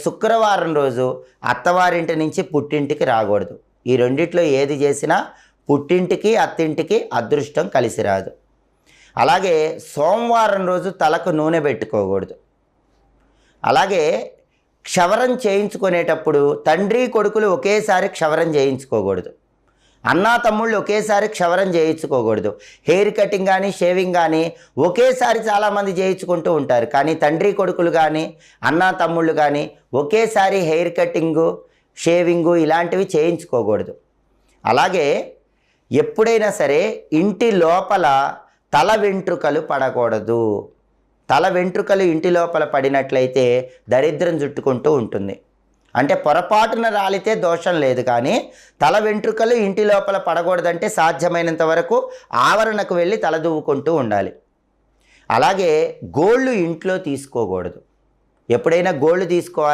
శుక్రవారం రోజు అత్తవారింటి నుంచి పుట్టింటికి రాకూడదు. ఈ రెండిట్లో ఏది చేసినా పుట్టింటికి అత్తింటికి అదృష్టం కలిసి రాదు. అలాగే సోమవారం రోజు తలకు నూనె పెట్టుకోకూడదు. అలాగే క్షవరం చేయించుకునేటప్పుడు తండ్రి కొడుకులు ఒకేసారి క్షవరం చేయించుకోకూడదు. అన్నా తమ్ముళ్ళు ఒకేసారి క్షవరం చేయించుకోకూడదు. హెయిర్ కటింగ్ కానీ షేవింగ్ కానీ ఒకేసారి చాలామంది చేయించుకుంటూ ఉంటారు. కానీ తండ్రి కొడుకులు కానీ అన్నా తమ్ముళ్ళు కానీ ఒకేసారి హెయిర్ కటింగు షేవింగు ఇలాంటివి చేయించుకోకూడదు. అలాగే ఎప్పుడైనా సరే ఇంటి లోపల తల వెంట్రుకలు పడకూడదు. తల వెంట్రుకలు ఇంటి లోపల పడినట్లయితే దరిద్రం చుట్టుకుంటూ ఉంటుంది. అంటే పొరపాటున రాలితే దోషం లేదు, కానీ తల వెంట్రుకలు ఇంటి లోపల పడకూడదంటే సాధ్యమైనంత వరకు ఆవరణకు వెళ్ళి తల దువ్వుకుంటూ ఉండాలి. అలాగే గోళ్ళు ఇంట్లో తీసుకోకూడదు. ఎప్పుడైనా గోళ్ళు తీసుకోవాలంటే